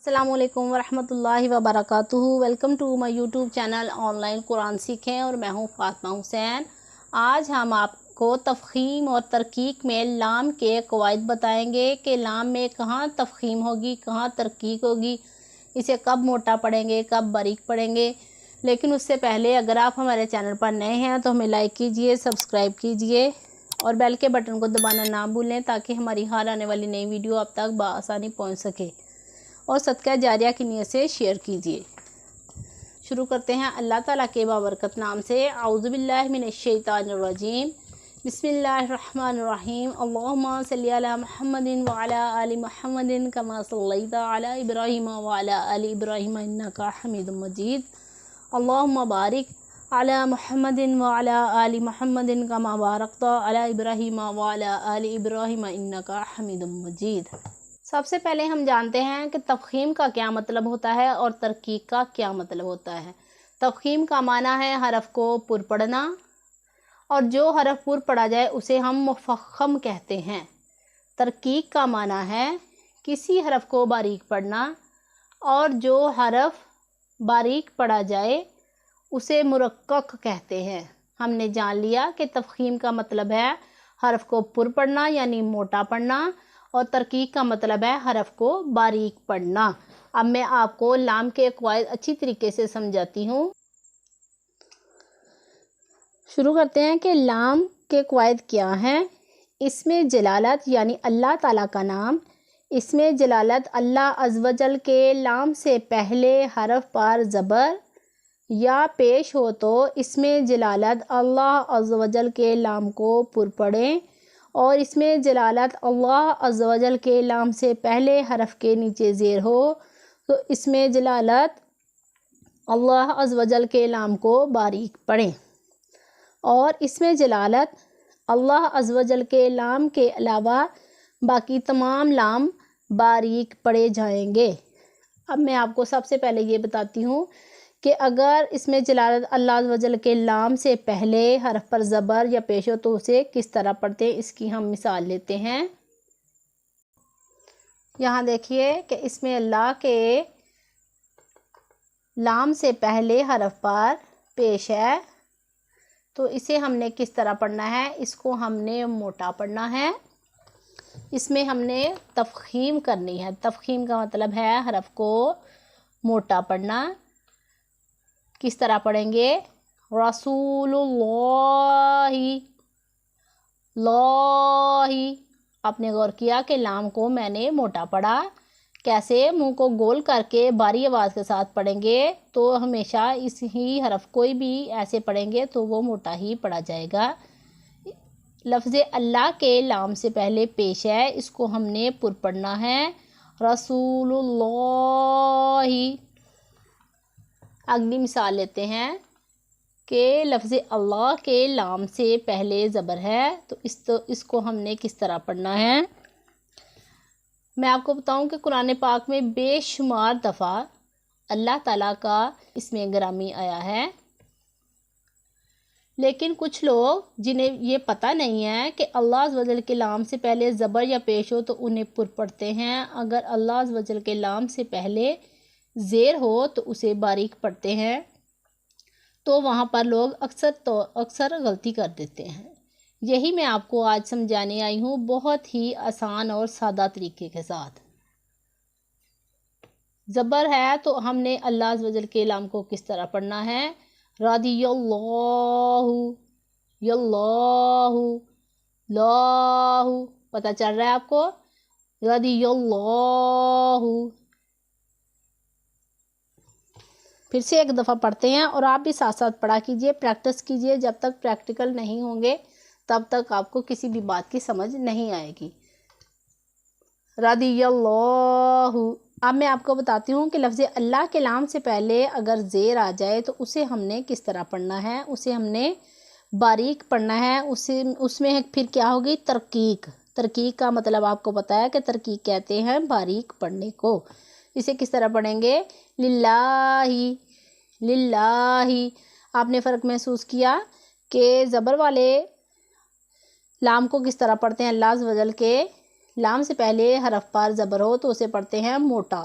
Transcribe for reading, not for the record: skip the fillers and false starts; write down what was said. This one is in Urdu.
السلام علیکم ورحمۃ اللہ وبرکاتہ۔ Welcome to my YouTube channel online Quran سیکھیں، اور میں ہوں فاطمہ حسین۔ آج ہم آپ کو تفخیم اور ترقیق میں لام کے قواعد بتائیں گے کہ لام میں کہاں تفخیم ہوگی، کہاں ترقیق ہوگی، اسے کب موٹا پڑھیں گے، کب باریک پڑھیں گے۔ لیکن اس سے پہلے اگر آپ ہمارے چینل پر نئے ہیں تو ہمیں لائک کیجئے، سبسکرائب کیجئے اور بیل کے بٹن کو دبانا نہ بھولیں تاکہ ہماری ہر آنے والی نئی ویڈیو آپ تک بآسانی پہنچ سکے، اور صدقہ جاریہ کی نیت سے شیئر کیجیے۔ شروع کرتے ہیں اللہ تعالیٰ کے بابرکت نام سے۔ اعوذ باللہ من الشیطان الرجیم، بسم اللہ الرحمن الرحیم۔ اللہم صلی علی محمد وعلی آل محمد کما صلیت علی ابراہیم وعلی آل ابراہیم انک حمید مجید۔ اللہم بارک علی محمد وعلی آل محمد کما بارکت علی ابراہیم وعلی آل ابراہیم انک حمید مجید۔ سب سے پہلے ہم جانتے ہیں کہ تفخیم کا کیا مطلب ہوتا ہے اور ترقیق کا کیا مطلب ہوتا ہے۔ تفخیم کا معنی ہے حرف کو پر پڑھنا، اور جو حرف پر پڑھا جائے اسے ہم مفخم کہتے ہیں۔ ترقیق کا معنی ہے کسی حرف کو باریک پڑھنا، اور جو حرف باریک پڑھا جائے اسے مرقق کہتے ہیں۔ ہم نے جان لیا کہ تفخیم کا مطلب ہے حرف کو پر پڑھنا یعنی موٹا پڑھنا، اور ترقیق کا مطلب ہے حرف کو باریک پڑھنا۔ اب میں آپ کو لام کے قواعد اچھی طریقے سے سمجھاتی ہوں۔ شروع کرتے ہیں کہ لام کے قواعد کیا ہیں۔ اس میں جلالت یعنی اللہ تعالیٰ کا نام، اس میں جلالت اللہ عز و جل کے لام سے پہلے حرف پر زبر یا پیش ہو تو اس میں جلالت اللہ عز و جل کے لام کو پر پڑھیں، اور اس میں جلالت اللہ عز و جل کے لام سے پہلے حرف کے نیچے زیر ہو تو اس میں جلالت اللہ عز و جل کے لام کو باریک پڑھیں، اور اس میں جلالت اللہ عز و جل کے لام کے علاوہ باقی تمام لام باریک پڑھے جائیں گے۔ اب میں آپ کو سب سے پہلے یہ بتاتی ہوں کہ اگر اس میں جلالت اللہ عز و جل کے لام سے پہلے حرف پر زبر یا پیش ہو تو اسے کس طرح پڑھتے ہیں، اس کی ہم مثال لیتے ہیں۔ یہاں دیکھیے کہ اس میں اللہ کے لام سے پہلے حرف پر پیش ہے، تو اسے ہم نے کس طرح پڑھنا ہے، اس کو ہم نے موٹا پڑھنا ہے۔ اس میں ہم نے تفخیم کرنی ہے۔ تفخیم کا مطلب ہے حرف کو موٹا پڑھنا۔ کس طرح پڑھیں گے؟ رسول اللہ، اللہ۔ آپ نے غور کیا کہ لام کو میں نے موٹا پڑھا۔ کیسے؟ منہ کو گول کر کے باری آواز کے ساتھ پڑھیں گے تو ہمیشہ اس ہی حرف کوئی بھی ایسے پڑھیں گے تو وہ موٹا ہی پڑھا جائے گا۔ لفظ اللہ کے لام سے پہلے پیش ہے، اس کو ہم نے پر پڑھنا ہے، رسول اللہ۔ اگلی مثال لیتے ہیں کہ لفظ اللہ کے لام سے پہلے زبر ہے تو اس کو ہم نے کس طرح پڑھنا ہے۔ میں آپ کو بتاؤں کہ قرآن پاک میں بے شمار دفعہ اللہ تعالیٰ کا اسم گرامی آیا ہے، لیکن کچھ لوگ جنہیں یہ پتہ نہیں ہے کہ اللہ عز و جل کے لام سے پہلے زبر یا پیش ہو تو انہیں پر پڑھتے ہیں، اگر اللہ عز و جل کے لام سے پہلے زیر ہو تو اسے باریک پڑھتے ہیں، تو وہاں پر لوگ اکثر غلطی کر دیتے ہیں۔ یہی میں آپ کو آج سمجھانے آئی ہوں بہت ہی آسان اور سادہ طریقے کے ساتھ۔ زبر ہے تو ہم نے اللہ عز و جل کے لام کو کس طرح پڑھنا ہے، رضی اللہ، یاللہ، لاہ۔ پتہ چل رہا ہے آپ کو؟ رضی اللہ۔ پھر سے ایک دفعہ پڑھتے ہیں، اور آپ بھی ساتھ ساتھ پڑھا کیجئے، پریکٹس کیجئے۔ جب تک پریکٹیکل نہیں ہوں گے تب تک آپ کو کسی بھی بات کی سمجھ نہیں آئے گی۔ رضی اللہ۔ اب میں آپ کو بتاتی ہوں کہ لفظ اللہ کے لام سے پہلے اگر زیر آ جائے تو اسے ہم نے کس طرح پڑھنا ہے، اسے ہم نے باریک پڑھنا ہے۔ اس میں پھر کیا ہوگی؟ ترقیق۔ ترقیق کا مطلب آپ کو پتہ ہے کہ ترقیق کہتے ہیں باریک پڑھنے کو۔ اسے کس طرح پڑھیں گے؟ للہ، للہ۔ آپ نے فرق محسوس کیا کہ زبر والے لام کو کس طرح پڑھتے ہیں؟ اللہ عز و جل کے لام سے پہلے حرف پر زبر ہو تو اسے پڑھتے ہیں موٹا،